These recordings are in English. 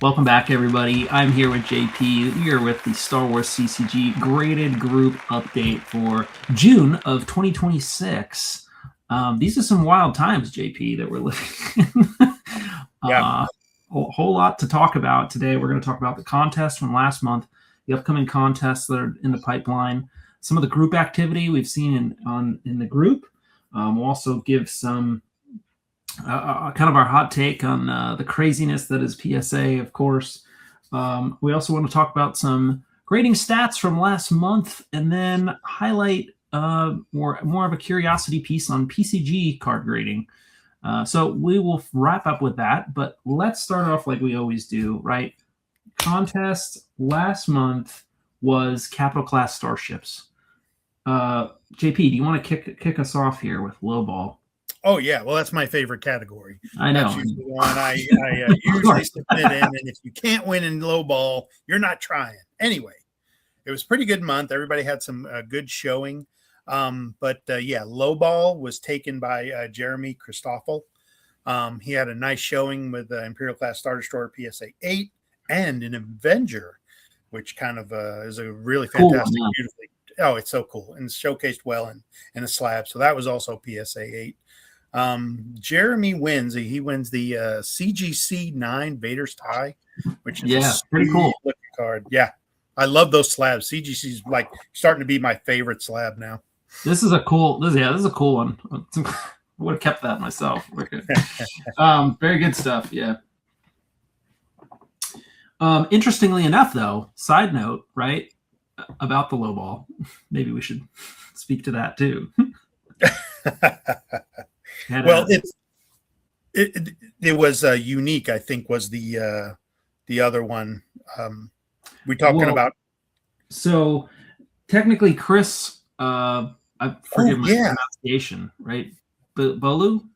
Welcome back, everybody. I'm here with JP. We are with the Star Wars CCG graded group update for June of 2026. These are some wild times, JP, that we're living in. Yeah. A whole lot to talk about today. We're going to talk about the contest from last month, the upcoming contests that are in the pipeline, some of the group activity we've seen in the group. We'll also give some kind of our hot take on the craziness that is PSA, of course. We also want to talk about some grading stats from last month, and then highlight more of a curiosity piece on PCG card grading. So we will wrap up with that, but let's start off like we always do, right? Contest last month was capital class starships. JP, do you want to kick us off here with low ball? Oh, yeah. Well, that's my favorite category. I know. That's usually the one I usually submit in. And if you can't win in low ball, you're not trying. Anyway, it was a pretty good month. Everybody had some good showing. But low ball was taken by Jeremy Christoffel. He had a nice showing with the Imperial class Star Destroyer PSA 8 and an Avenger, which kind of is a really fantastic, cool, beautifully. Oh, it's so cool. And it's showcased well in a slab. So that was also PSA 8. Jeremy wins. He wins the CGC 9 Vader's Tie, which is a pretty cool looking card. Yeah, I love those slabs. CGC is like starting to be my favorite slab now. This is a cool one. I would have kept that myself. Very good stuff. Yeah. Interestingly enough, though, side note, right, about the low ball, maybe we should speak to that too. Well, it was unique. I think was the other one we talking about. So technically, Chris, I forget my pronunciation, right? Bolu.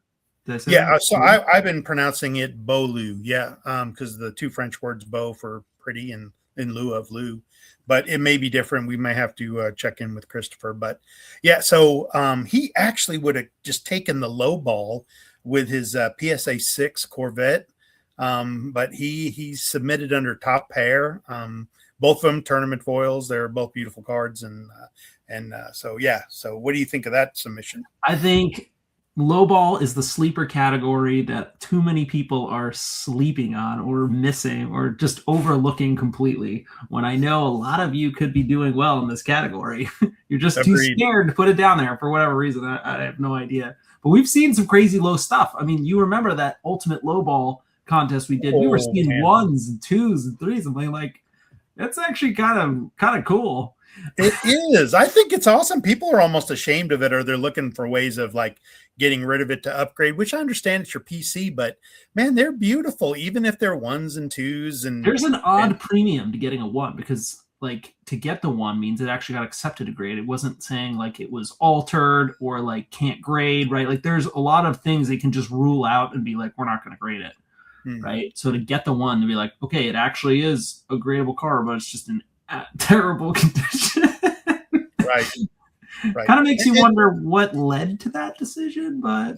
Yeah, so I've been pronouncing it Bolu. Yeah, because the two French words "beau" for pretty and in lieu of "lou," but it may be different. We may have to check in with Christopher. But yeah, so he actually would have just taken the low ball with his PSA 6 Corvette, but he submitted under top pair. Both of them tournament foils. They're both beautiful cards, and so yeah. So what do you think of that submission? I think low ball is the sleeper category that too many people are sleeping on or missing or just overlooking completely, when I know a lot of you could be doing well in this category. You're just Agreed. Too scared to put it down there for whatever reason. I have no idea. But we've seen some crazy low stuff. I mean, you remember that ultimate low ball contest we did? We were seeing ones and twos and threes. I'm like, that's actually kind of cool. It is. I think it's awesome. People are almost ashamed of it, or they're looking for ways of like getting rid of it to upgrade, which I understand it's your PC, but man, they're beautiful, even if they're ones and twos. And there's an odd premium to getting a one, because like to get the one means it actually got accepted to grade. It wasn't saying like it was altered or like can't grade, right? Like there's a lot of things they can just rule out and be like, we're not going to grade it. Right. So to get the one, to be like, okay, it actually is a gradable card, but it's just in terrible condition. Right. Kind of makes you wonder what led to that decision, but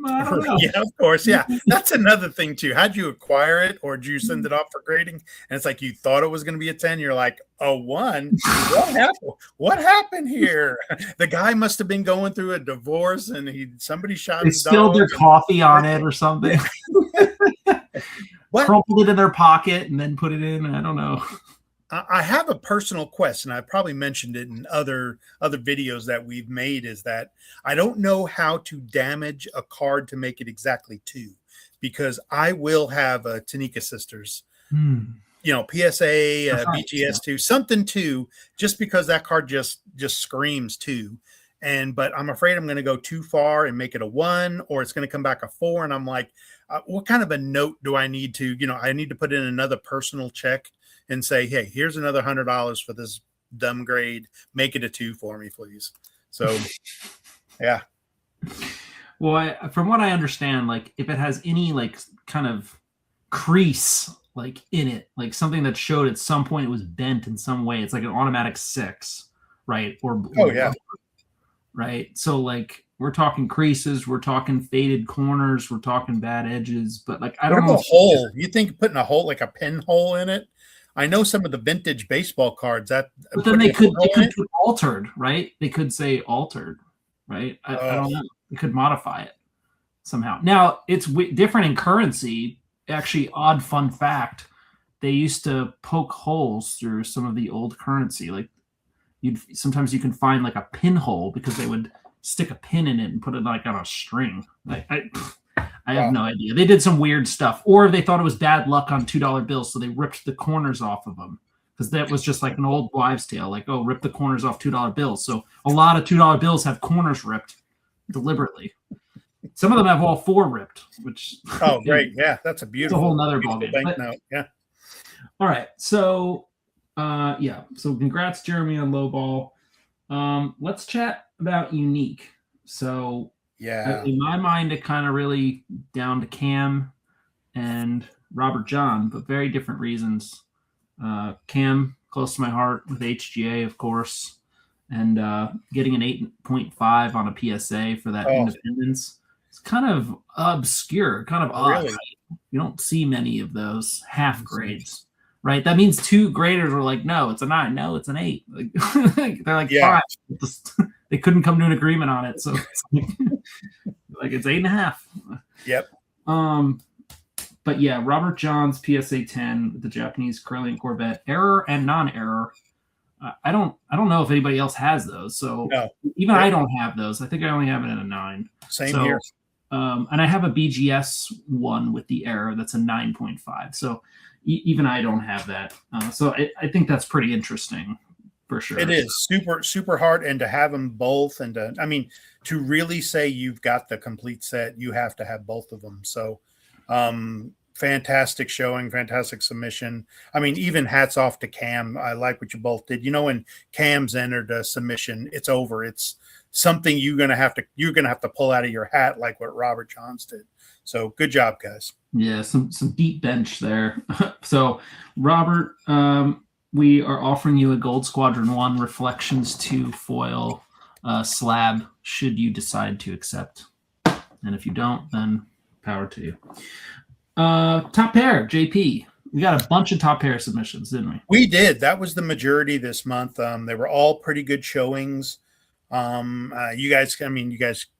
I don't know. Yeah, of course. Yeah. That's another thing too. How'd you acquire it, or did you send it off for grading? And it's like you thought it was going to be a 10. You're like, a 1? What happened here? The guy must have been going through a divorce and somebody shot his dog. They spilled their coffee on it or something. Crumpled it in their pocket and then put it in. I don't know. I have a personal question. I probably mentioned it in other videos that we've made, is that I don't know how to damage a card to make it exactly 2, because I will have a Tanika Sisters, PSA, BGS 2, something 2, just because that card just screams 2. But I'm afraid I'm going to go too far and make it a 1, or it's going to come back a 4. And I'm like, what kind of a note do I need to, I need to put in another personal check and say, hey, here's another $100 for this dumb grade. Make it a 2 for me, please. So, yeah. Well, from what I understand, like if it has any like kind of crease like in it, like something that showed at some point it was bent in some way, it's like an automatic 6, right? Or right? So like we're talking creases, we're talking faded corners, we're talking bad edges, but like I What don't know about a if hole? You think putting a hole, like a pinhole in it? I know some of the vintage baseball cards that but then putting they a could pinhole in it. put altered, right? They could say altered, right? I Oh, don't know. They could modify it somehow. Now it's different in currency. Actually, odd fun fact: they used to poke holes through some of the old currency. Like sometimes you can find like a pinhole because they would stick a pin in it and put it like on a string. I have wow. no idea. They did some weird stuff, or they thought it was bad luck on $2 bills, so they ripped the corners off of them because that was just like an old wives' tale. Like, oh, rip the corners off $2 bills. So a lot of $2 bills have corners ripped deliberately. Some of them have all four ripped, which Oh, great. Yeah, that's a it's a beautiful, whole nother beautiful ballgame. banknote. Yeah. All right, so yeah, so congrats, Jeremy, on low ball. Let's chat about unique. So Yeah. in my mind, it kind of really down to Cam and Robert John, but very different reasons. Cam, close to my heart with HGA, of course, and getting an 8.5 on a PSA for that independence. It's kind of obscure, kind of odd. Really? Right? You don't see many of those half grades, right? That means two graders were like, no, it's a 9. No, it's an 8. Like, they're like, Yeah. 5. They couldn't come to an agreement on it. So it's like it's 8.5. Yep. But yeah, Robert John's PSA 10 with the Japanese Curling Corvette, error and non-error. I don't know if anybody else has those. So no. Even I don't have those. I think I only have it in a 9. Same here. And I have a BGS one with the error that's a 9.5. So even I don't have that. So I think that's pretty interesting for sure. It is super, super hard. And to have them both and to really say you've got the complete set, you have to have both of them. So fantastic showing, fantastic submission. I mean, even hats off to Cam. I like what you both did. When Cam's entered a submission, it's over. It's something you're gonna have to pull out of your hat, like what Robert Johns did. So good job, guys. Yeah, some deep bench there. So Robert, we are offering you a Gold Squadron 1 Reflections 2 foil slab should you decide to accept. And if you don't, then power to you. Top pair, JP. We got a bunch of top pair submissions, didn't we? We did. That was the majority this month. They were all pretty good showings. You guys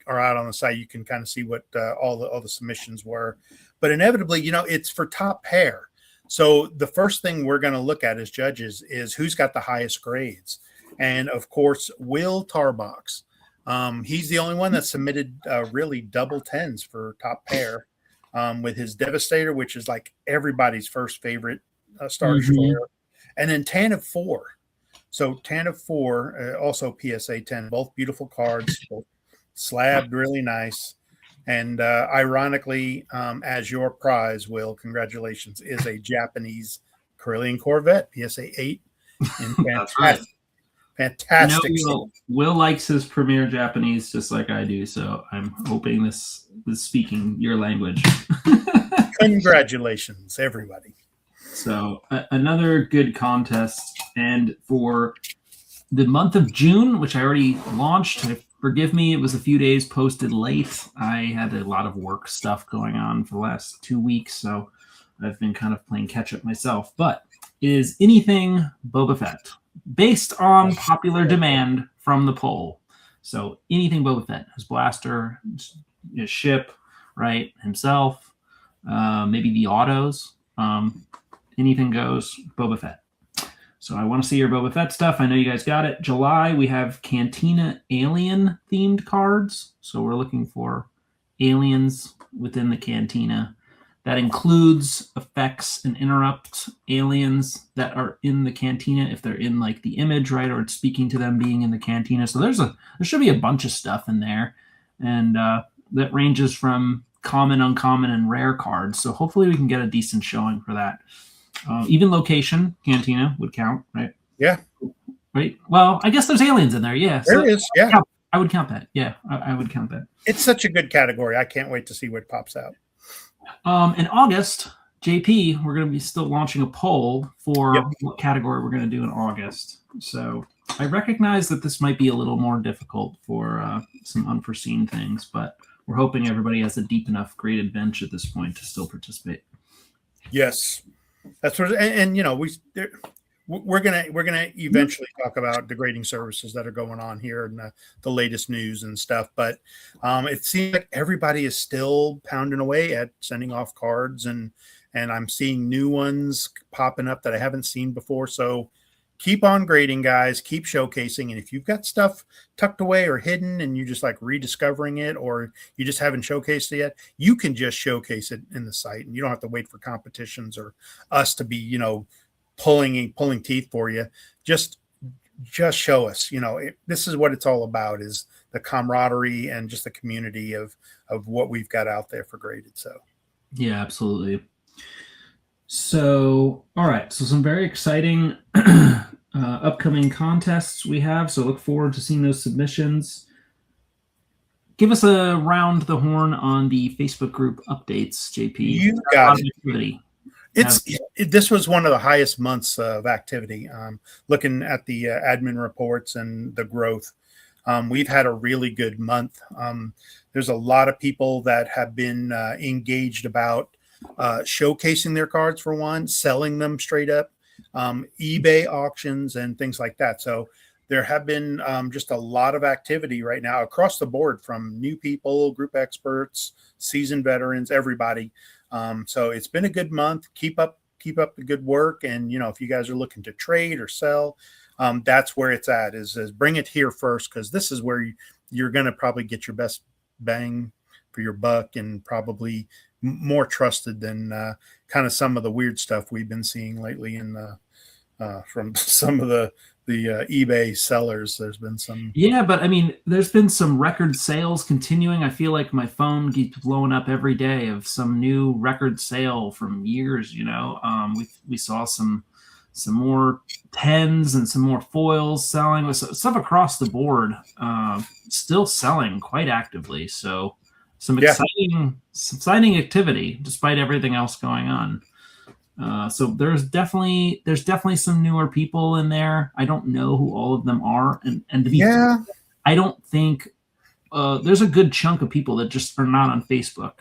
are out on the site. You can kind of see what all the submissions were. But inevitably, it's for top pair. So the first thing we're going to look at as judges is who's got the highest grades. And of course, Will Tarbox. He's the only one that submitted really double 10s for top pair. With his Devastator, which is like everybody's first favorite Star Destroyer, and then Tan of 4. So Tan of 4, also PSA 10, both beautiful cards, both slabbed really nice. And ironically, as your prize, Will, congratulations, is a Japanese Curling Corvette, PSA 8. That's right. Fantastic. Will likes his premier Japanese just like I do, so I'm hoping this is speaking your language. Congratulations, everybody. So another good contest. And for the month of June, which I already launched, forgive me, it was a few days posted late. I had a lot of work stuff going on for the last 2 weeks, so I've been kind of playing catch up myself. But is anything Boba Fett? Based on popular demand from the poll. So anything Boba Fett, his blaster, his ship, right, himself, maybe the autos, anything goes Boba Fett. So I want to see your Boba Fett stuff. I know you guys got it. July, we have Cantina Alien themed cards. So we're looking for aliens within the Cantina. That includes effects and interrupt aliens that are in the Cantina if they're in like the image, right? Or it's speaking to them being in the Cantina. So there should be a bunch of stuff in there. And that ranges from common, uncommon, and rare cards. So hopefully we can get a decent showing for that. Even location, Cantina would count, right? Yeah. Right. Well, I guess there's aliens in there. Yeah. There is. Yeah. I would count that. Yeah. I would count that. It's such a good category. I can't wait to see what pops out. In August, JP, we're going to be still launching a poll for what category we're going to do in August. So I recognize that this might be a little more difficult for some unforeseen things, but we're hoping everybody has a deep enough graded bench at this point to still participate. Yes, that's what, and we're gonna eventually talk about the grading services that are going on here and the latest news and stuff. But it seems like everybody is still pounding away at sending off cards, and I'm seeing new ones popping up that I haven't seen before. So keep on grading, guys. Keep showcasing, and if you've got stuff tucked away or hidden, and you're just like rediscovering it, or you just haven't showcased it yet, you can just showcase it in the site, and you don't have to wait for competitions or us to be, pulling teeth for you. Just show us. This is what it's all about: is the camaraderie and just the community of what we've got out there for graded. So, yeah, absolutely. So, all right. So some very exciting upcoming contests we have. So look forward to seeing those submissions. Give us a round the horn on the Facebook group updates, JP. You got it. This was one of the highest months of activity. Looking at the admin reports and the growth, we've had a really good month. There's a lot of people that have been engaged about showcasing their cards, for one, selling them straight up, eBay auctions and things like that. So there have been just a lot of activity right now across the board, from new people, group experts, seasoned veterans, everybody. So it's been a good month. Keep up the good work. And, if you guys are looking to trade or sell, that's where it's at, is bring it here first, because this is where you're going to probably get your best bang for your buck, and probably more trusted than kind of some of the weird stuff we've been seeing lately from some of the eBay sellers. There's been some. Yeah, but I mean, there's been some record sales continuing. I feel like my phone keeps blowing up every day of some new record sale from years. We saw some more tens and some more foils selling, with stuff across the board, still selling quite actively. So some exciting activity despite everything else going on. So there's definitely some newer people in there. I don't know who all of them are, and to be fair, I don't think there's a good chunk of people that just are not on Facebook,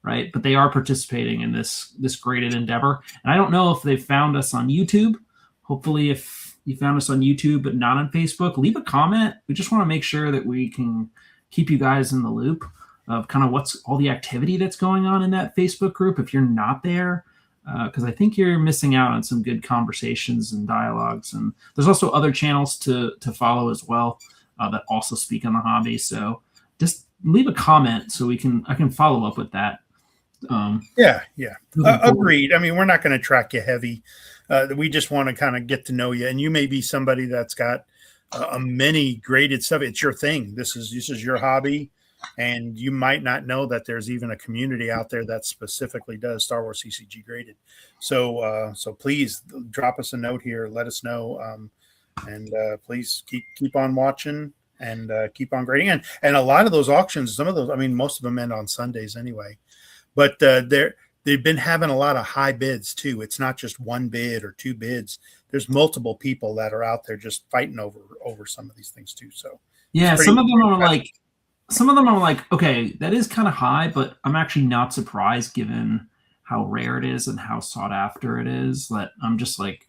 right? But they are participating in this graded endeavor, and I don't know if they've found us on YouTube. Hopefully, if you found us on YouTube but not on Facebook, leave a comment. We just want to make sure that we can keep you guys in the loop of kind of what's all the activity that's going on in that Facebook group if you're not there. Because I think you're missing out on some good conversations and dialogues. And there's also other channels to follow as well that also speak on the hobby. So just leave a comment so I can follow up with that. Agreed. I mean, we're not going to track you heavy. We just want to kind of get to know you. And you may be somebody that's got many graded stuff. It's your thing. This is your hobby. And you might not know that there's even a community out there that specifically does Star Wars CCG graded. So please drop us a note here. Let us know. And please keep on watching and keep on grading. And a lot of those auctions, some of those, I mean, most of them end on Sundays anyway. But they've been having a lot of high bids too. It's not just one bid or two bids. There's multiple people that are out there just fighting over some of these things too. So yeah, some of them are like, okay, that is kind of high, but I'm actually not surprised given how rare it is and how sought after it is. That I'm just like,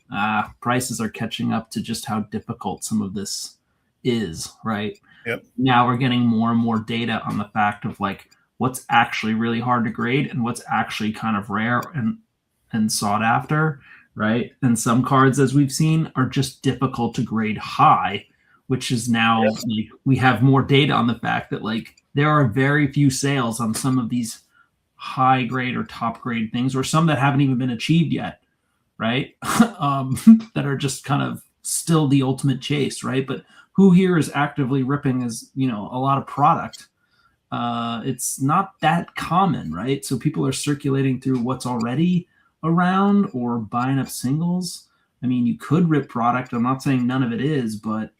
prices are catching up to just how difficult some of this is, right? Yep. Now we're getting more and more data on the fact of like what's actually really hard to grade and what's actually kind of rare and sought after, right? And some cards, as we've seen, are just difficult to grade high, which is now like, we have more data on the fact that like there are very few sales on some of these high grade or top grade things, or some that haven't even been achieved yet, right? That are just kind of still the ultimate chase, right? But who here is actively ripping is, a lot of product. It's not that common, right? So people are circulating through what's already around or buying up singles. I mean, you could rip product. I'm not saying none of it is, but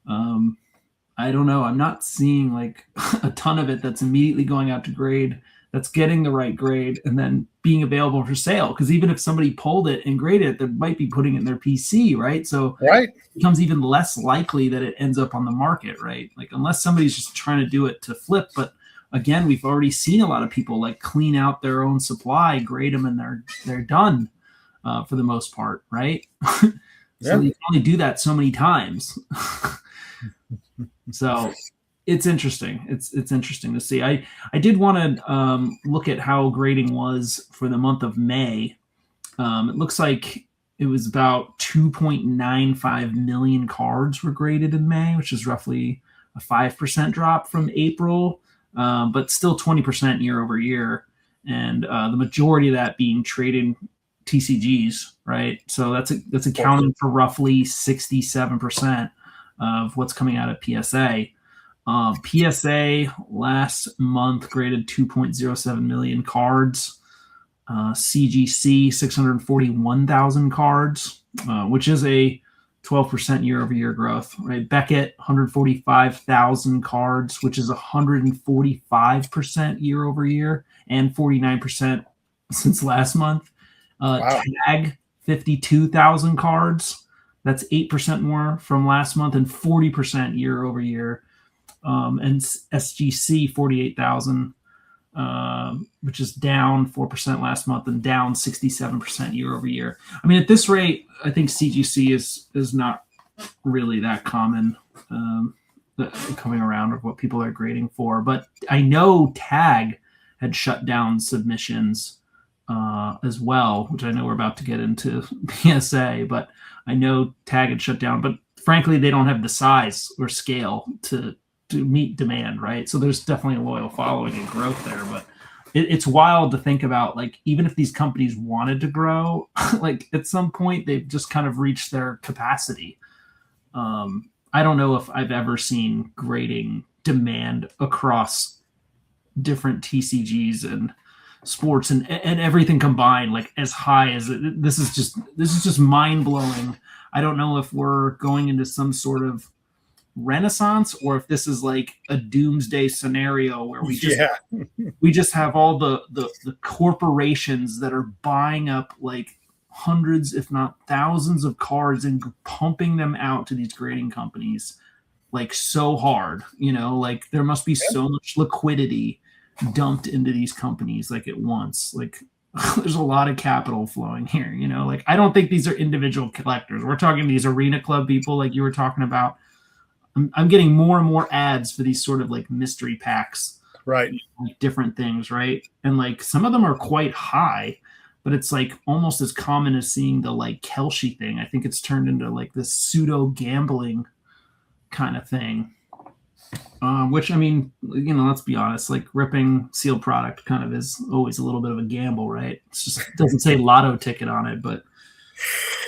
I don't know. I'm not seeing like a ton of it that's immediately going out to grade that's getting the right grade and then being available for sale. Because even if somebody pulled it and graded it, they might be putting it in their PC, right? So Right. it becomes even less likely that it ends up on the market, right? Like unless somebody's just trying to do it to flip. But again, we've already seen a lot of people like clean out their own supply, grade them, and they're done for the most part, right? So you can only do that so many times. So it's interesting. It's interesting to see. I did want to look at how grading was for the month of May. It looks like it was about 2.95 million cards were graded in May, which is roughly a 5% drop from April, but still 20% year over year. And the majority of that being traded TCGs, right? So that's accounting for roughly 67% of what's coming out of PSA. PSA last month graded 2.07 million cards. CGC 641,000 cards, which is a 12% year over year growth, right? Beckett 145,000 cards, which is 145% year over year and 49% since last month. Wow. Tag 52,000 cards. That's 8% more from last month and 40% year over year. And SGC 48,000, which is down 4% last month and down 67% year over year. I mean, at this rate, I think CGC is not really that common coming around of what people are grading for. But I know Tag had shut down submissions as well, which I know we're about to get into PSA, but I know Tag had shut down. But frankly, they don't have the size or scale to meet demand, right? So there's definitely a loyal following and growth there. But it's wild to think about, like, even if these companies wanted to grow, like at some point they've just kind of reached their capacity. I don't know if I've ever seen grading demand across different TCGs and sports and everything combined, like as high as it. This is just mind blowing. I don't know if we're going into some sort of renaissance or if this is like a doomsday scenario where we just have all the corporations that are buying up like hundreds if not thousands of cards and pumping them out to these grading companies like so hard, like there must be so much liquidity dumped into these companies like at once. Like there's a lot of capital flowing here, like I don't think these are individual collectors. We're talking these arena club people like you were talking about. I'm getting more and more ads for these sort of like mystery packs, right? Like different things, right? And like some of them are quite high, but it's like almost as common as seeing the like Kelshi thing. I think it's turned into like this pseudo gambling kind of thing, which I mean, let's be honest, like ripping sealed product kind of is always a little bit of a gamble, right? It's just, it doesn't say lotto ticket on it, but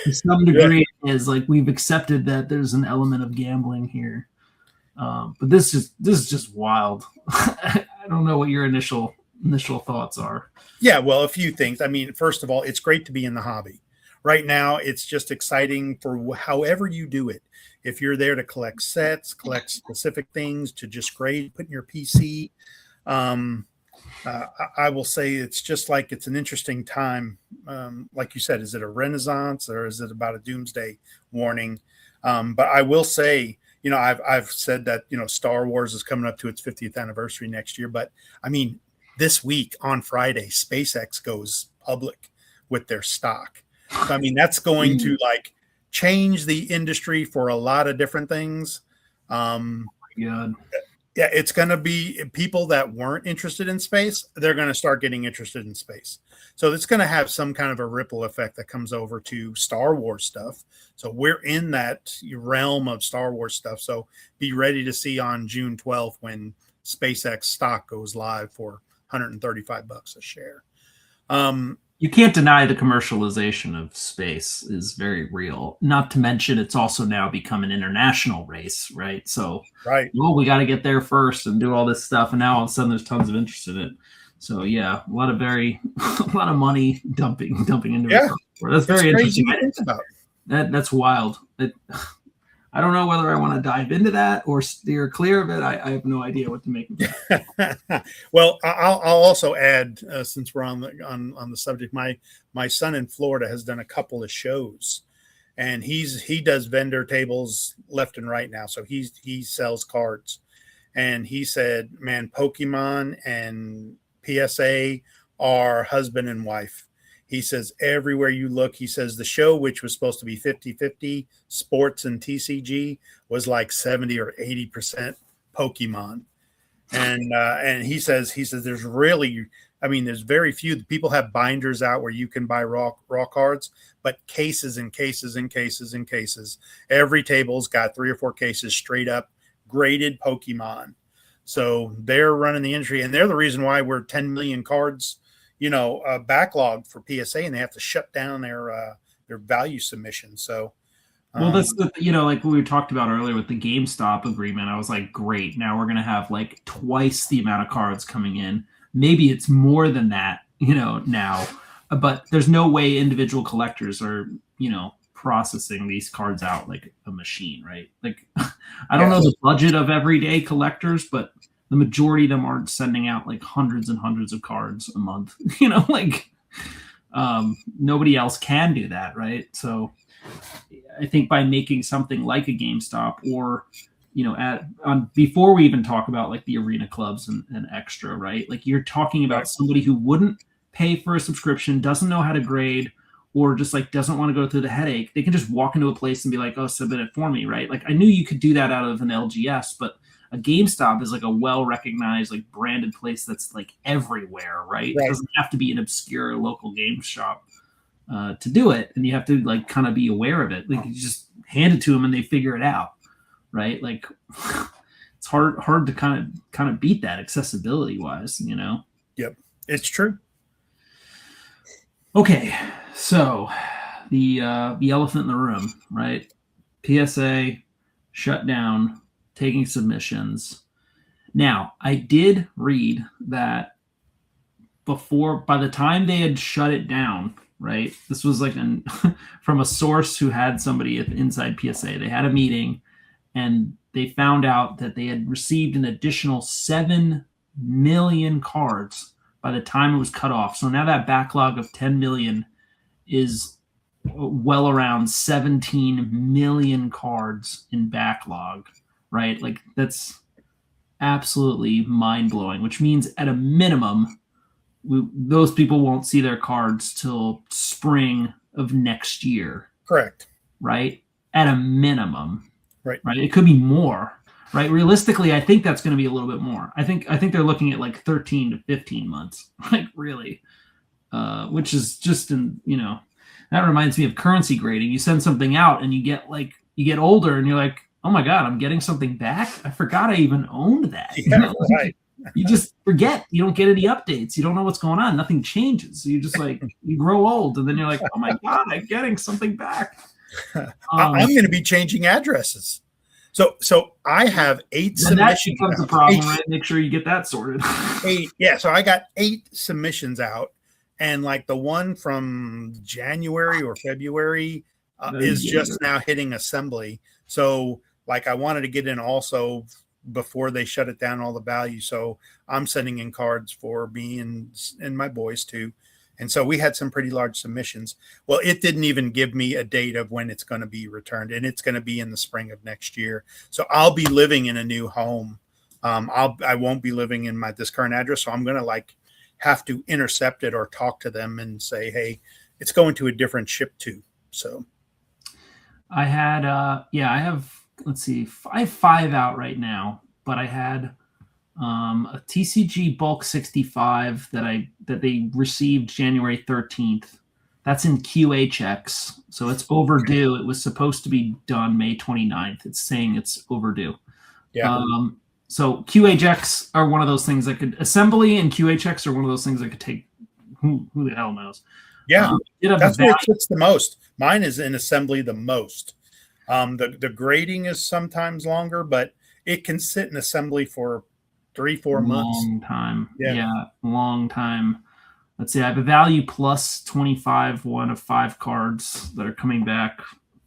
to some degree is like we've accepted that there's an element of gambling here. But this is just wild. I don't know what your initial thoughts are. Yeah, well, a few things. I mean, first of all, it's great to be in the hobby. Right now, it's just exciting for however you do it. If you're there to collect sets, collect specific things, to just grade, put in your PC. I will say it's just like it's an interesting time. Like you said, is it a renaissance or is it about a doomsday warning? But I will say, I've said that, Star Wars is coming up to its 50th anniversary next year. But I mean, this week on Friday, SpaceX goes public with their stock. So, I mean, that's going to like change the industry for a lot of different things. Yeah, it's going to be people that weren't interested in space. They're going to start getting interested in space. So it's going to have some kind of a ripple effect that comes over to Star Wars stuff. So we're in that realm of Star Wars stuff. So be ready to see on June 12th when SpaceX stock goes live for $135 a share. You can't deny the commercialization of space is very real. Not to mention it's also now become an international race, right? So, well, we got to get there first and do all this stuff. And now all of a sudden there's tons of interest in it. So yeah, a lot of money dumping into it. That's very interesting. About. That's wild. I don't know whether I want to dive into that or steer clear of it. I have no idea what to make of it. Well, I'll also add, since we're on the subject, my son in Florida has done a couple of shows, and he does vendor tables left and right now. So he sells cards, and he said, man, Pokemon and PSA are husband and wife. He says everywhere you look, he says the show, which was supposed to be 50-50 sports and TCG, was like 70 or 80% Pokemon. And he says there's really, I mean, there's very few people have binders out where you can buy raw cards, but cases and cases and cases and cases. Every table's got 3 or 4 cases straight up graded Pokemon. So they're running the industry, and they're the reason why we're 10 million cards, backlog for PSA, and they have to shut down their value submission. So, well, that's like we talked about earlier with the GameStop agreement. I was like, great, now we're gonna have like twice the amount of cards coming in. Maybe it's more than that, now, but there's no way individual collectors are, processing these cards out like a machine, right? Like, I don't know the budget of everyday collectors, but the majority of them aren't sending out like hundreds and hundreds of cards a month. Nobody else can do that, right? So I think by making something like a GameStop or, before we even talk about like the arena clubs and extra, right? Like you're talking about somebody who wouldn't pay for a subscription, doesn't know how to grade, or just like doesn't want to go through the headache. They can just walk into a place and be like, oh, submit it for me, right? Like I knew you could do that out of an LGS, but a GameStop is like a well-recognized, like branded place that's like everywhere, right? It doesn't have to be an obscure local game shop to do it. And you have to like kind of be aware of it. Like you just hand it to them and they figure it out, right? Like it's hard to kind of beat that accessibility wise, Yep, it's true. Okay, so the elephant in the room, right? PSA shut down taking submissions. Now, I did read that by the time they had shut it down, right? This was like from a source who had somebody inside PSA. They had a meeting and they found out that they had received an additional 7 million cards by the time it was cut off. So now that backlog of 10 million is well around 17 million cards in backlog, right? Like that's absolutely mind-blowing, which means at a minimum, those people won't see their cards till spring of next year. Correct. Right? At a minimum. Right. It could be more. Right. Realistically, I think that's going to be a little bit more. I think they're looking at like 13 to 15 months, like really, which is just that reminds me of currency grading. You send something out and you get older and you're like, oh my God, I'm getting something back. I forgot I even owned that. Yeah, right. You just forget. You don't get any updates. You don't know what's going on. Nothing changes. So you just like, you grow old and then you're like, oh my God, I'm getting something back. I'm going to be changing addresses. So I have 8 submissions. That becomes a problem, right? Make sure you get that sorted. 8, yeah. So I got 8 submissions out, and like the one from January or February is just now hitting assembly. So like I wanted to get in also before they shut it down all the value. So I'm sending in cards for me and my boys too. And so we had some pretty large submissions. Well, it didn't even give me a date of when it's going to be returned, and it's going to be in the spring of next year. So I'll be living in a new home. I won't be living in this current address. So I'm going to like have to intercept it or talk to them and say, hey, it's going to a different ship too. So I had, I have 5 out right now, but I had a TCG bulk 65 that they received January 13th. That's in QHX, so it's overdue. It was supposed to be done May 29th. It's saying it's overdue. Yeah. So QHX are one of those things that could assembly, and QHX are one of those things that could take who the hell knows. Yeah, that's where it fits the most. Mine is in assembly the most. The grading is sometimes longer, but it can sit in assembly for 3-4 months. Long time. Yeah, long time. Let's see. I have a value plus 25, one of 5 cards that are coming back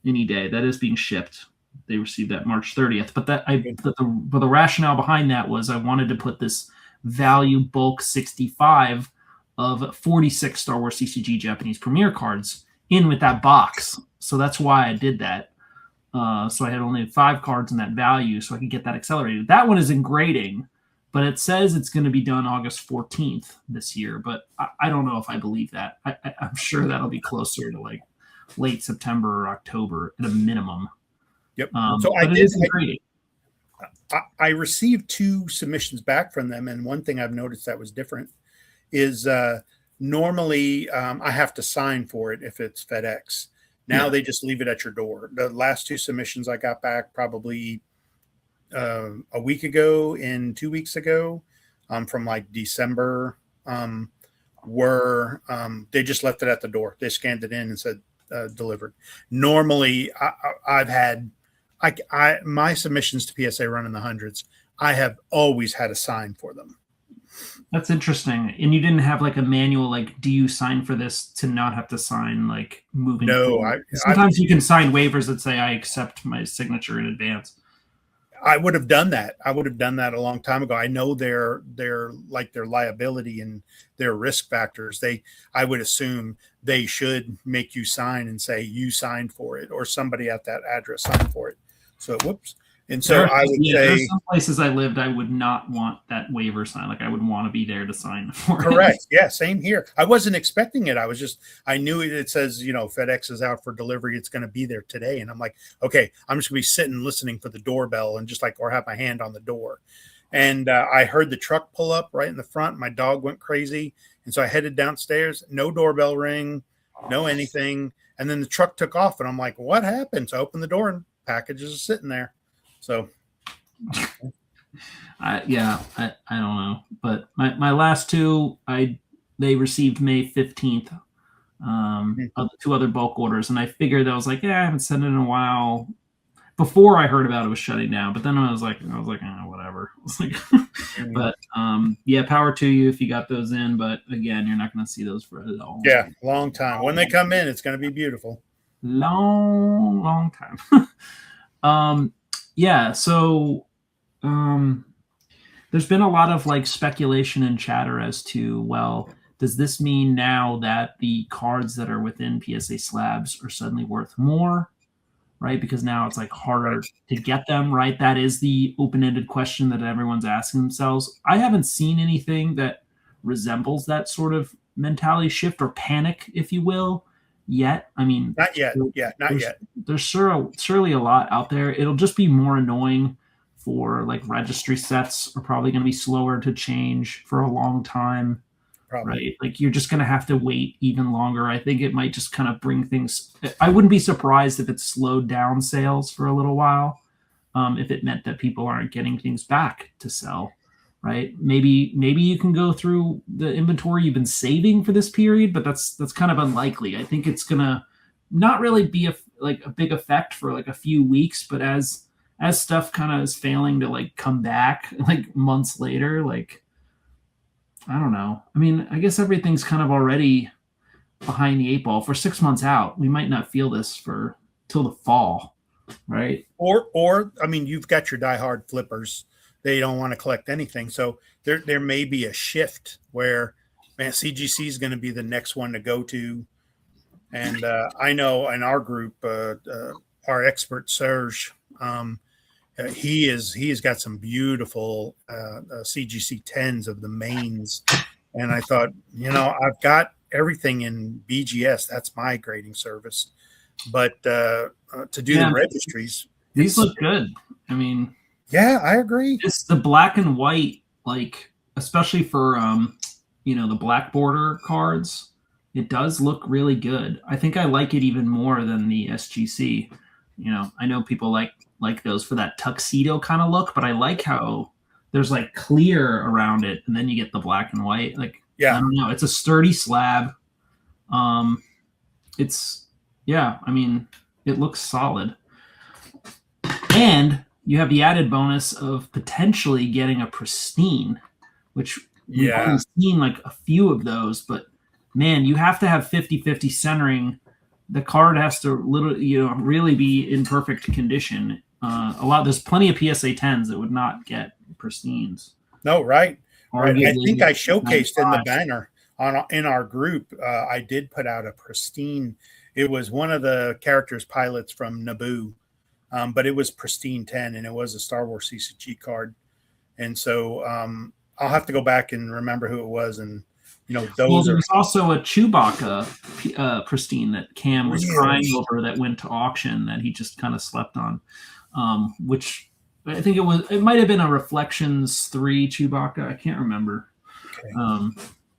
any day. That is being shipped. they received that March 30th. But the rationale behind that was I wanted to put this value bulk 65 of 46 Star Wars CCG Japanese Premier cards in with that box. So that's why I did that. So I had only 5 cards in that value, so I could get that accelerated. That one is in grading, but it says it's going to be done August 14th this year. But I don't know if I believe that. I'm sure that'll be closer to like late September or October at a minimum. Yep. So I did. I received 2 submissions back from them, and one thing I've noticed that was different is normally I have to sign for it if it's FedEx. Now they just leave it at your door. The last 2 submissions I got back probably a week ago and 2 weeks ago from like December were they just left it at the door. They scanned it in and said delivered. Normally I've had my submissions to PSA run in the hundreds. I have always had a sign for them. That's interesting. And you didn't have like a manual, like, do you sign for this to not have to sign like moving? No, sometimes you can sign waivers that say I accept my signature in advance. I would have done that. I would have done that a long time ago. I know their liability and their risk factors. I would assume they should make you sign and say you signed for it, or somebody at that address signed for it. So whoops. And so I would say there's some places I lived, I would not want that waiver signed. Like I would want to be there to sign for it. Correct. Yeah, same here. I wasn't expecting it. I knew it says, FedEx is out for delivery. It's going to be there today. And I'm like, okay, I'm just going to be sitting listening for the doorbell and or have my hand on the door. And I heard the truck pull up right in the front. My dog went crazy. And so I headed downstairs, no doorbell ring, no anything. And then the truck took off and I'm like, what happened? So I opened the door and packages are sitting there. So, I don't know, but my last 2, they received May 15th, of the 2 other bulk orders, and I figured I was like, I haven't sent it in a while. Before I heard about it was shutting down, but then I was like, whatever. But power to you if you got those in, but again, you're not going to see those for a long. Yeah, long time. When they come in, it's going to be beautiful. Long time. So there's been a lot of like speculation and chatter as to, well, does this mean now that the cards that are within PSA slabs are suddenly worth more, right? Because now it's like harder to get them, right? That is the open-ended question that everyone's asking themselves. I haven't seen anything that resembles that sort of mentality shift or panic, if you will, yet. I mean, not yet. Yeah, not yet. There's surely a lot out there. It'll just be more annoying for like registry sets are probably going to be slower to change for a long time. Probably. Right? Like you're just going to have to wait even longer. I think it might just kind of bring things. I wouldn't be surprised if it slowed down sales for a little while, if it meant that people aren't getting things back to sell. Right? Maybe you can go through the inventory you've been saving for this period, but that's kind of unlikely. I think it's gonna not really be a big effect for like a few weeks, but as stuff kind of is failing to like come back like months later, like I don't know. I mean, I guess everything's kind of already behind the 8 ball. For 6 months out, we might not feel this till the fall, right? Or I mean, you've got your diehard flippers. They don't want to collect anything. So there may be a shift where, man, CGC is going to be the next one to go to. And I know in our group, our expert Serge, he has got some beautiful CGC 10s of the mains. And I thought, I've got everything in BGS. That's my grading service. But to do the registries. These look good. I mean. Yeah, I agree. It's the black and white, like, especially for, the black border cards. It does look really good. I think I like it even more than the SGC. I know people like those for that tuxedo kind of look, but I like how there's like clear around it, and then you get the black and white. Like, I don't know. It's a sturdy slab. It looks solid. And you have the added bonus of potentially getting a pristine, which we've only seen like a few of those, but man, you have to have 50-50 centering. The card has to really be in perfect condition there's plenty of PSA 10s that would not get pristines. No, right. Right. I think I showcased in the 95. banner in our group. I did put out a pristine. It was one of the characters pilots from Naboo, but it was pristine 10, and it was a Star Wars CCG card. And so I'll have to go back and remember who it was. And there's also a Chewbacca pristine that Cam was crying over that went to auction that he just kind of slept on, which I think it might have been a Reflections 3 Chewbacca. I can't remember. Okay.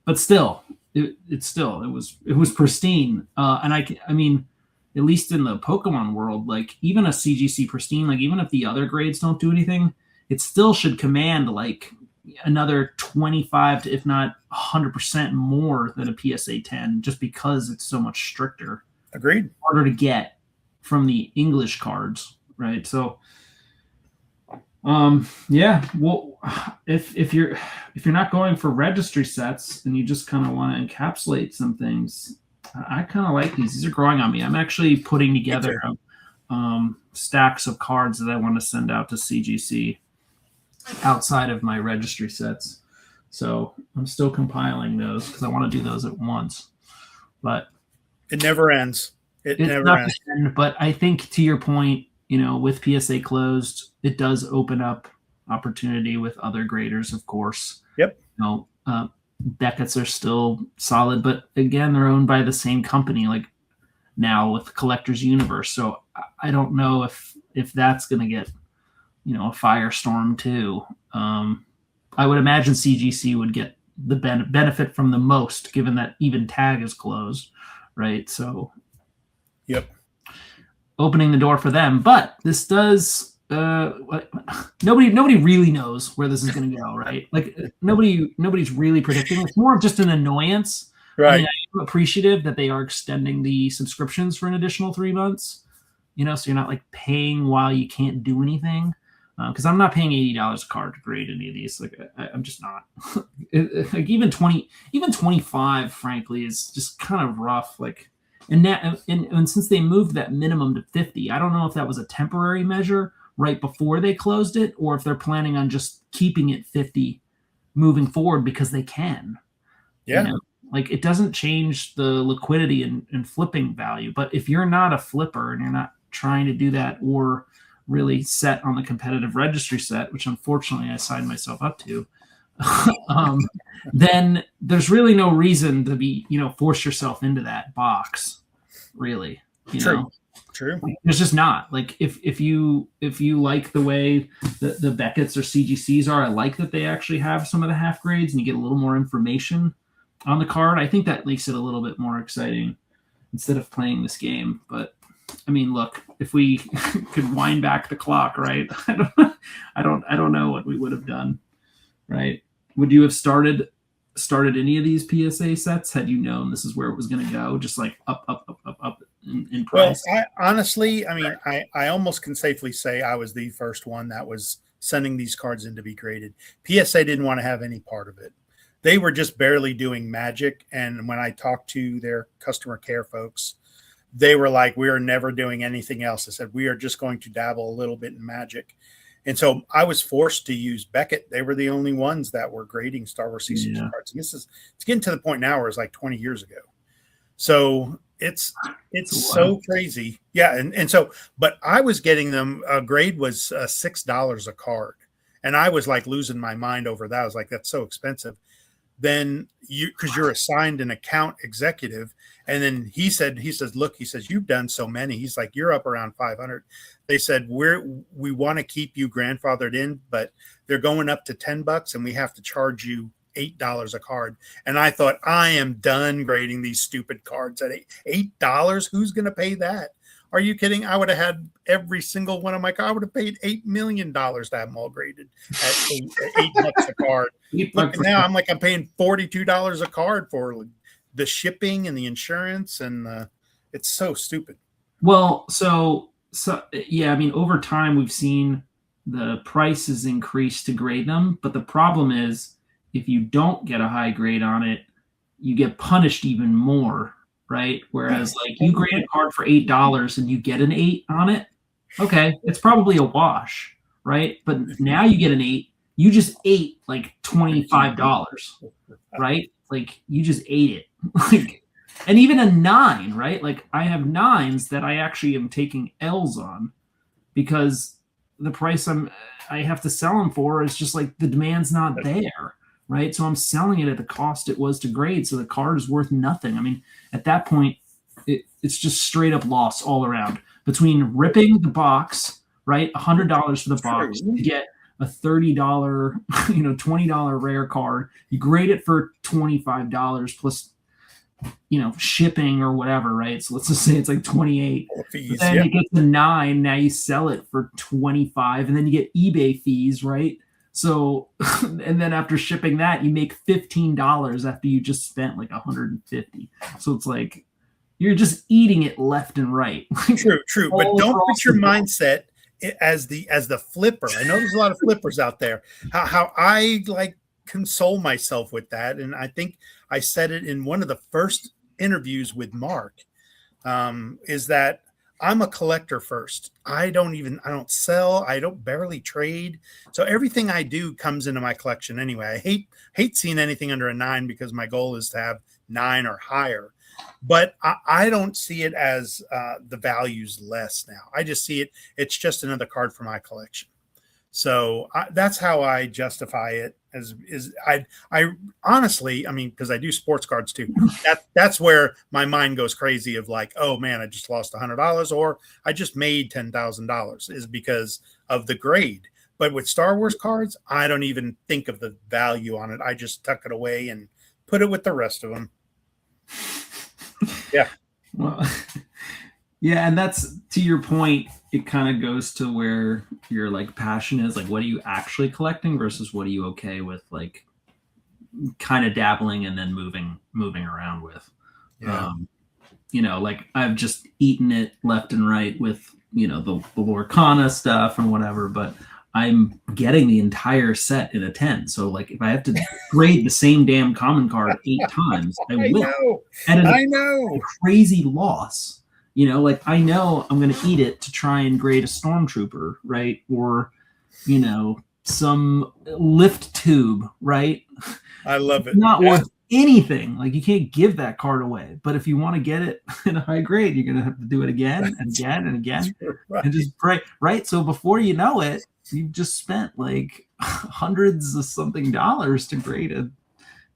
But still, it was pristine. And I mean, at least in the Pokemon world, like even a CGC pristine, like even if the other grades don't do anything, it still should command like another 25 to, if not 100% more than a PSA 10, just because it's so much stricter. Agreed. Harder to get from the English cards, right? So yeah, well, if you're not going for registry sets and you just kind of want to encapsulate some things, I kind of like these. These are growing on me. I'm actually putting together stacks of cards that I want to send out to CGC outside of my registry sets. So I'm still compiling those because I want to do those at once. But it never ends. It never ends. But I think to your point, with PSA closed, it does open up opportunity with other graders, of course. Yep. Beckett's are still solid, but again, they're owned by the same company, like now with Collector's Universe. So I don't know if that's going to get, a firestorm too. I would imagine CGC would get the benefit from the most, given that even tag is closed, right? So, yep. Opening the door for them, but this does nobody really knows where this is going to go, right? Like nobody's really predicting. It's more of just an annoyance, right? I mean, I'm appreciative that they are extending the subscriptions for an additional 3 months, so you're not like paying while you can't do anything, because I'm not paying $80 a card to grade any of these. Like I'm just not. Like even 25, frankly, is just kind of rough. Like. And since they moved that minimum to 50, I don't know if that was a temporary measure right before they closed it, or if they're planning on just keeping it 50 moving forward because they can. Yeah. Like it doesn't change the liquidity and flipping value. But if you're not a flipper and you're not trying to do that or really set on the competitive registry set, which unfortunately I signed myself up to, then there's really no reason to be, force yourself into that box, really. True. There's just not. Like if you like the way the Beckett's or CGCs are, I like that they actually have some of the half grades and you get a little more information on the card. I think that makes it a little bit more exciting instead of playing this game. But I mean, look, if we could wind back the clock, right? I don't know what we would have done, right? Would you have started any of these PSA sets had you known this is where it was going to go, just like up in price? Well, honestly, I mean, I almost can safely say I was the first one that was sending these cards in to be graded. PSA didn't want to have any part of it. They were just barely doing Magic, and when I talked to their customer care folks, they were like, we are never doing anything else. I said, we are just going to dabble a little bit in Magic. And so I was forced to use Beckett. They were the only ones that were grading Star Wars CCG cards. And it's getting to the point now where it's like 20 years ago. So it's so crazy. Yeah. And so, but I was getting them, a grade was $6 a card. And I was like losing my mind over that. I was like, that's so expensive. Then because you're assigned an account executive. And then he says, look, you've done so many. He's like, you're up around 500. They said, we want to keep you grandfathered in, but they're going up to $10 and we have to charge you $8 a card. And I thought, I am done grading these stupid cards at $8. Who's going to pay that? Are you kidding? I would have had every single one of my cards. I would have paid $8 million to have them all graded at $8 a card. Look, now I'm paying $42 a card for the shipping and the insurance, and it's so stupid. Well, so yeah, I mean, over time we've seen the prices increase to grade them, but the problem is if you don't get a high grade on it, you get punished even more, right? Whereas like you grade a card for $8 and you get an 8 on it, Okay, it's probably a wash, right? But now you get an 8. You just ate like $25, right? Like you just ate it. Like, and even a 9, right? Like I have 9s that I actually am taking L's on because the price I have to sell them for is just like the demand's not there, right? So I'm selling it at the cost it was to grade, so the card is worth nothing. I mean, at that point, it's just straight up loss all around between ripping the box, right? $100 for the box to get a $30, $20 rare card. You grade it for $25 plus, shipping or whatever, right? So let's just say it's like 28. Fees, then you get the 9. Now you sell it for 25, and then you get eBay fees, right? So, and then after shipping that, you make $15 after you just spent like 150. So it's like you're just eating it left and right. True. But don't put your mindset as the flipper. I know there's a lot of flippers out there. How I like console myself with that, and I think I said it in one of the first interviews with Mark, is that I'm a collector first. I don't sell. I don't barely trade. So everything I do comes into my collection anyway. I hate seeing anything under a 9 because my goal is to have 9 or higher. But I don't see it as the value's less now. I just see it's just another card for my collection. So that's how I justify it. I honestly, I mean, because I do sports cards too. That's where my mind goes crazy of like, oh man, I just lost $100 or I just made $10,000 is because of the grade. But with Star Wars cards, I don't even think of the value on it. I just tuck it away and put it with the rest of them. Yeah. Well, yeah, and that's to your point. It kind of goes to where your like passion is, like what are you actually collecting versus what are you okay with, like kind of dabbling and then moving around with. Yeah. Like I've just eaten it left and right with the Lorcana stuff and whatever, but I'm getting the entire set in a 10. So like if I have to grade the same damn common card 8 times, I will. I know. A crazy loss. Like I know I'm going to eat it to try and grade a stormtrooper, right? Or, some lift tube, right? I love it. It's not worth anything. Like you can't give that card away. But if you want to get it in a high grade, you're going to have to do it again and again and again. Right. And just pray, right? So before you know it, you've just spent like hundreds of something dollars to grade a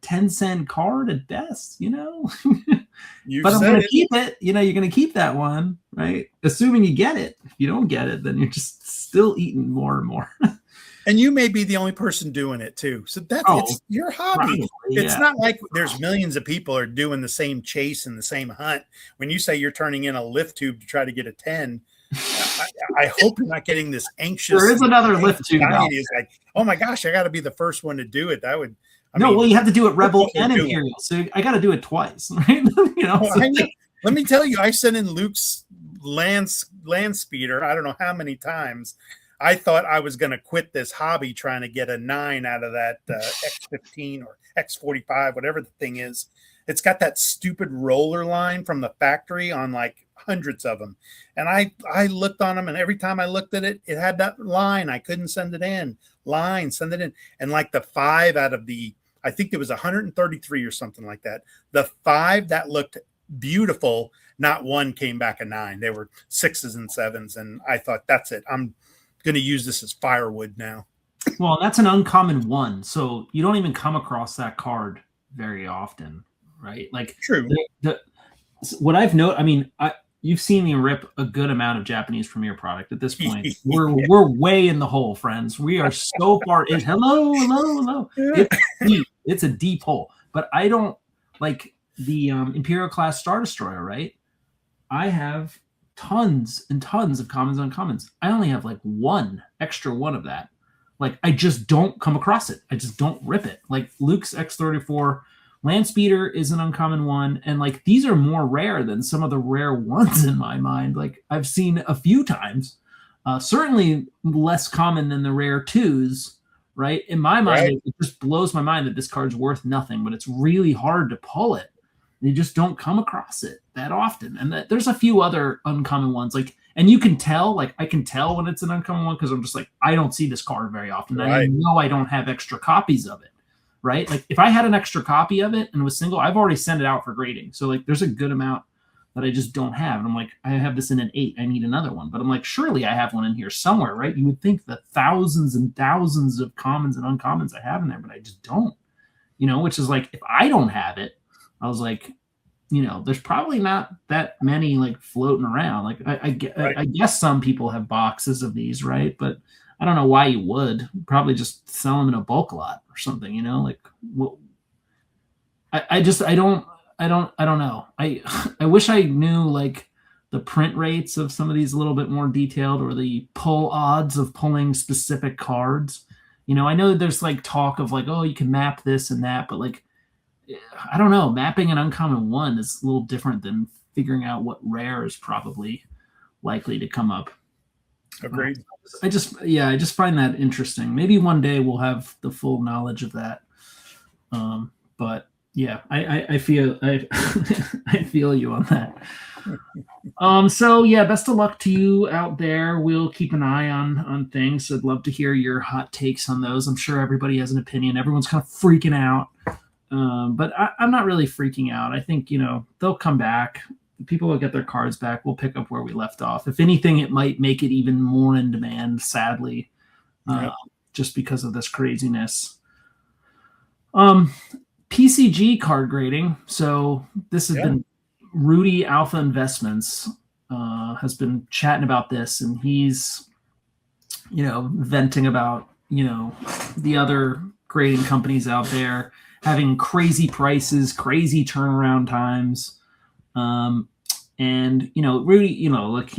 10-cent card at best, but I'm going to keep it. You're going to keep that one, right? Assuming you get it. If you don't get it, then you're just still eating more and more. And you may be the only person doing it too. So it's your hobby. Probably, it's not like there's millions of people are doing the same chase and the same hunt. When you say you're turning in a lift tube to try to get a 10, I hope you're not getting this anxious. There is another lift tube. It's like, oh my gosh, I got to be the first one to do it. That would. Well, you have to do it Rebel and Imperial, so I got to do it twice, right? Let me tell you, I sent in Luke's land speeder. I don't know how many times. I thought I was going to quit this hobby trying to get a 9 out of that X15 or X45, whatever the thing is. It's got that stupid roller line from the factory on like hundreds of them. And I looked on them, and every time I looked at it, it had that line. I couldn't send it in. Send it in. And like the 5 out of the, I think there was 133 or something like that. The 5 that looked beautiful, not one came back a 9. They were 6s and 7s. And I thought, that's it. I'm going to use this as firewood now. Well, that's an uncommon one. So you don't even come across that card very often, right? Like, true. What I've noticed, you've seen me rip a good amount of Japanese Premier product at this point. We're way in the hole, friends. We are so far in. Hello. It's a deep hole. But I don't like the Imperial class Star Destroyer, right? I have tons and tons of commons and uncommons. I only have like one extra one of that. Like I just don't come across it. I just don't rip it. Like Luke's X34 Land Speeder is an uncommon one, and like these are more rare than some of the rare ones in my mind. Like I've seen a few times, certainly less common than the rare 2s, right? In my mind, it just blows my mind that this card's worth nothing, but it's really hard to pull it And you just don't come across it that often. And there's a few other uncommon ones, like, and you can tell, like, I can tell when it's an uncommon one because I'm just like, I don't see this card very often. Right. I know I don't have extra copies of it, right? Like, if I had an extra copy of it and it was single, I've already sent it out for grading. So, like, there's a good amount that I just don't have. And I'm like, I have this in an 8. I need another one. But I'm like, surely I have one in here somewhere, right? You would think the thousands and thousands of commons and uncommons I have in there, but I just don't, which is like, if I don't have it, I was like, there's probably not that many like floating around. Like I guess some people have boxes of these, right? But I don't know why you would. Probably just sell them in a bulk lot or something, like what. I don't know. I wish I knew like the print rates of some of these a little bit more detailed, or the pull odds of pulling specific cards. I know there's like talk of like, oh, you can map this and that, but like, I don't know. Mapping an uncommon one is a little different than figuring out what rare is probably likely to come up. Agreed. I just find that interesting. Maybe one day we'll have the full knowledge of that. But yeah, I feel I feel you on that. So yeah, best of luck to you out there. We'll keep an eye on things. I'd love to hear your hot takes on those. I'm sure everybody has an opinion. Everyone's kind of freaking out. But I'm not really freaking out. I think, they'll come back. People will get their cards back. We'll pick up where we left off. If anything, it might make it even more in demand, sadly, just because of this craziness. PCG card grading. So this has been Rudy Alpha Investments has been chatting about this, and he's, venting about, the other grading companies out there having crazy prices, crazy turnaround times. And, Rudy, like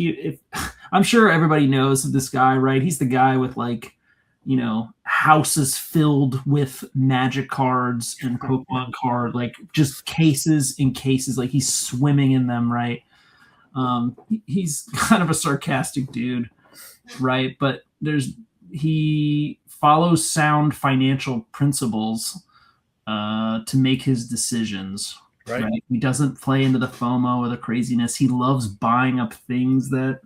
I'm sure everybody knows of this guy, right? He's the guy with like, houses filled with Magic cards and Pokemon card, like just cases and cases, like he's swimming in them, right? He's kind of a sarcastic dude, right? But he follows sound financial principles to make his decisions. Right. He doesn't play into the FOMO or the craziness. He loves buying up things that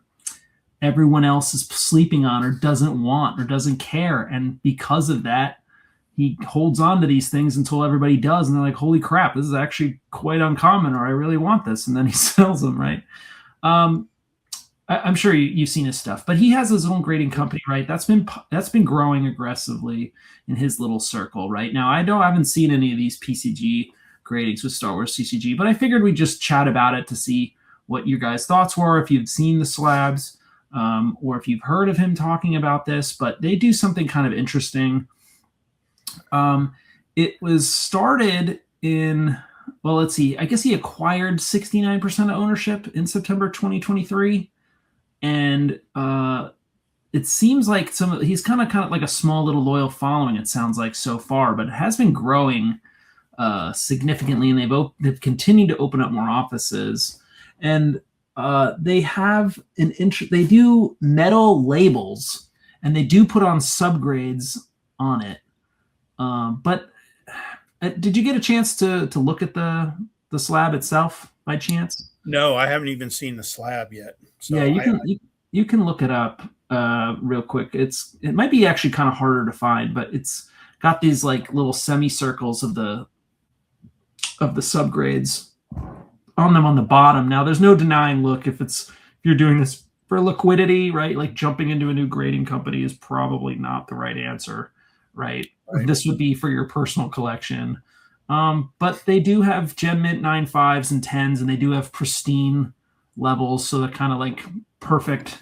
everyone else is sleeping on or doesn't want or doesn't care. And because of that, he holds on to these things until everybody does. And they're like, holy crap, this is actually quite uncommon, or I really want this. And then he sells them, right? I'm sure you've seen his stuff, but he has his own grading company, right? That's been growing aggressively in his little circle right now. I haven't seen any of these PCG gradings with Star Wars CCG, but I figured we'd just chat about it to see what your guys' thoughts were, if you've seen the slabs, or if you've heard of him talking about this. But they do something kind of interesting. It was started in, well, let's see, I guess he acquired 69% of ownership in September 2023. And it seems like he's kind of like a small little loyal following, it sounds like so far, but it has been growing significantly, and they've continued to open up more offices, and they have they do metal labels, and they do put on subgrades on it. But did you get a chance to look at the slab itself by chance? No, I haven't even seen the slab yet. So yeah, you can look it up real quick. It might be actually kind of harder to find, but it's got these like little semicircles of the subgrades on them on the bottom. Now, there's no denying, look, if you're doing this for liquidity, right? Like jumping into a new grading company is probably not the right answer, right? This would be for your personal collection. But they do have Gem Mint 9.5s and 10s, and they do have pristine levels, so they're kind of like perfect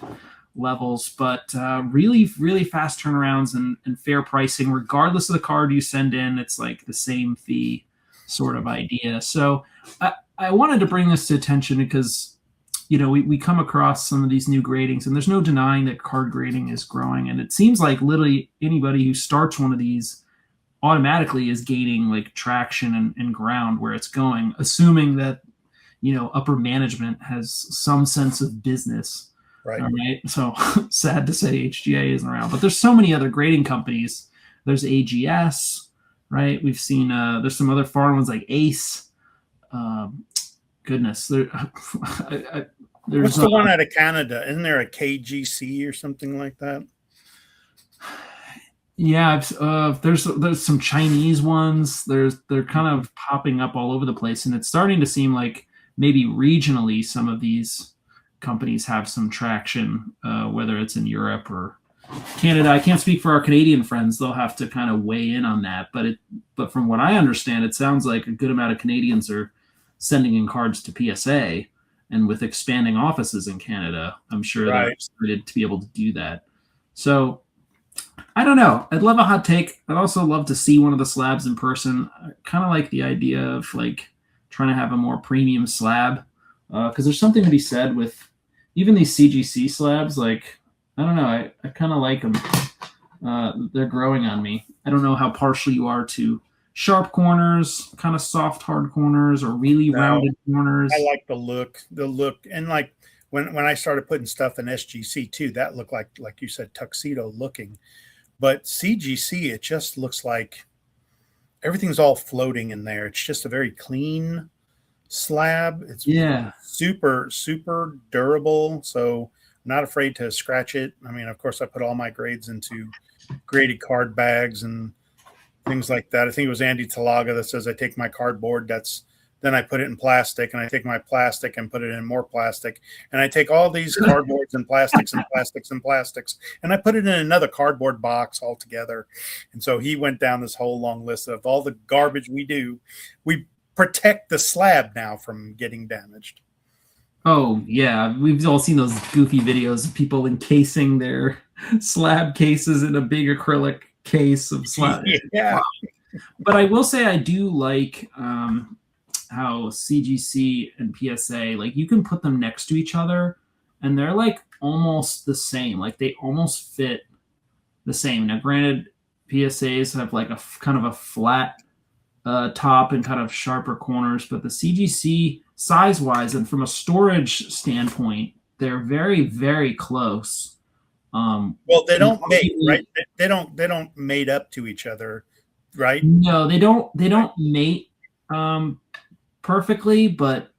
levels, but really, really fast turnarounds and fair pricing. Regardless of the card you send in, it's like the same fee sort of idea. So I wanted to bring this to attention because, we come across some of these new gradings, and there's no denying that card grading is growing. And it seems like literally anybody who starts one of these automatically is gaining like traction and ground where it's going, assuming that, upper management has some sense of business. Right. All right. So sad to say HGA isn't around, but there's so many other grading companies. There's AGS, right? We've seen, there's some other foreign ones like Ace. goodness, there, there's What's the one out of Canada? Isn't there a KGC or something like that? Yeah, there's some Chinese ones. They're kind of popping up all over the place, and it's starting to seem like maybe regionally some of these companies have some traction, whether it's in Europe or Canada. I can't speak for our Canadian friends; they'll have to kind of weigh in on that. But from what I understand, it sounds like a good amount of Canadians are sending in cards to PSA, and with expanding offices in Canada, I'm sure they're excited to be able to do that. So. I don't know. I'd love a hot take. I'd also love to see one of the slabs in person. I kind of like the idea of like trying to have a more premium slab because there's something to be said with even these CGC slabs. Like, I don't know. I kind of like them. They're growing on me. I don't know how partial you are to sharp corners, kind of soft, hard corners, or really rounded corners. I like the look, and like when I started putting stuff in SGC too, that looked like you said, tuxedo looking. But CGC, it just looks like everything's all floating in there. It's just a very clean slab. It's super, super durable. So I'm not afraid to scratch it. I mean, of course, I put all my grades into graded card bags and things like that. I think it was Andy Talaga that says I take my cardboard then I put it in plastic, and I take my plastic and put it in more plastic. And I take all these cardboards and plastics and plastics and plastics, and I put it in another cardboard box altogether. And so he went down this whole long list of all the garbage we do. We protect the slab now from getting damaged. Oh, yeah. We've all seen those goofy videos of people encasing their slab cases in a big acrylic case of slab. Yeah. But I will say I do like how CGC and PSA, like you can put them next to each other and they're like almost the same. Like they almost fit the same. Now, granted, PSAs have like a kind of a flat top and kind of sharper corners, but the CGC size-wise and from a storage standpoint, they're very, very close. Well, they don't mate, right? They don't mate up to each other, right? No, they don't mate perfectly, but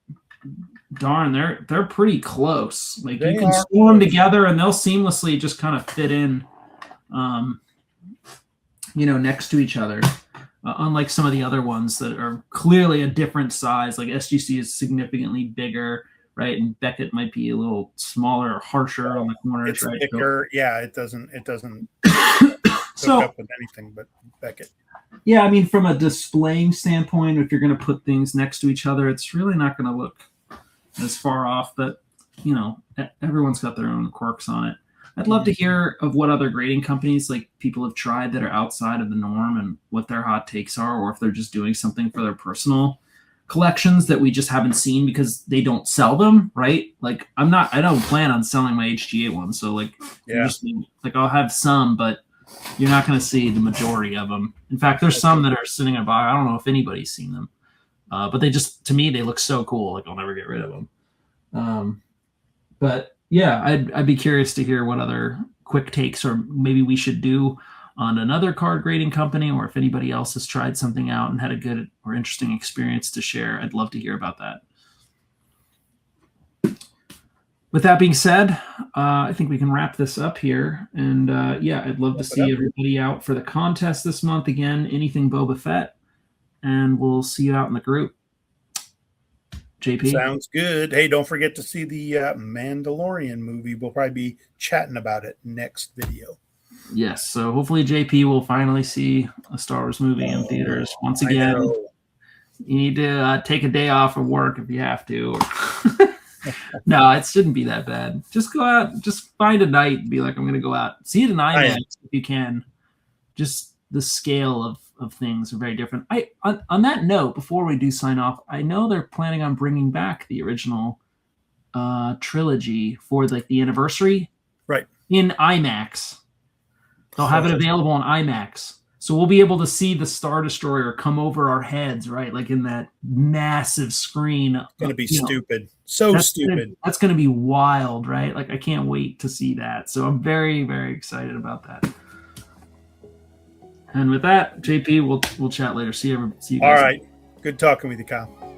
darn, they're pretty close. Like you can store them together and they'll seamlessly just kind of fit in, next to each other. Unlike some of the other ones that are clearly a different size, like SGC is significantly bigger, right? And Beckett might be a little smaller or harsher on the corners, it's right? Thicker. Yeah, it doesn't hook up with anything but Beckett. Yeah, I mean, from a displaying standpoint, if you're going to put things next to each other, it's really not going to look as far off. But, everyone's got their own quirks on it. I'd love to hear of what other grading companies like people have tried that are outside of the norm and what their hot takes are, or if they're just doing something for their personal collections that we just haven't seen because they don't sell them, right? Like I don't plan on selling my HGA one. So I'll have some, but you're not going to see the majority of them. In fact, there's some that are sitting in a box. I don't know if anybody's seen them, but they just, to me, they look so cool. Like I'll never get rid of them. But yeah, I'd be curious to hear what other quick takes or maybe we should do on another card grading company, or if anybody else has tried something out and had a good or interesting experience to share. I'd love to hear about that. With that being said, I think we can wrap this up here. And I'd love to see everybody out for the contest this month. Again, anything Boba Fett. And we'll see you out in the group. JP? Sounds good. Hey, don't forget to see the Mandalorian movie. We'll probably be chatting about it next video. Yes. So hopefully JP will finally see a Star Wars movie in theaters. Once again, you need to take a day off of work if you have to. No, it shouldn't be that bad. Just go out, just find a night and be like, I'm going to go out. See it in IMAX if you can. Just the scale of things are very different. On that note, before we do sign off, I know they're planning on bringing back the original trilogy for like the anniversary, right? In IMAX. They'll have it available on IMAX. So we'll be able to see the Star Destroyer come over our heads, right? Like in that massive screen. It's going to be stupid. Stupid. That's going to be wild, right? Like I can't wait to see that. So I'm very, very excited about that. And with that, JP, we'll chat later. See you guys. All right. Good talking with you, Kyle.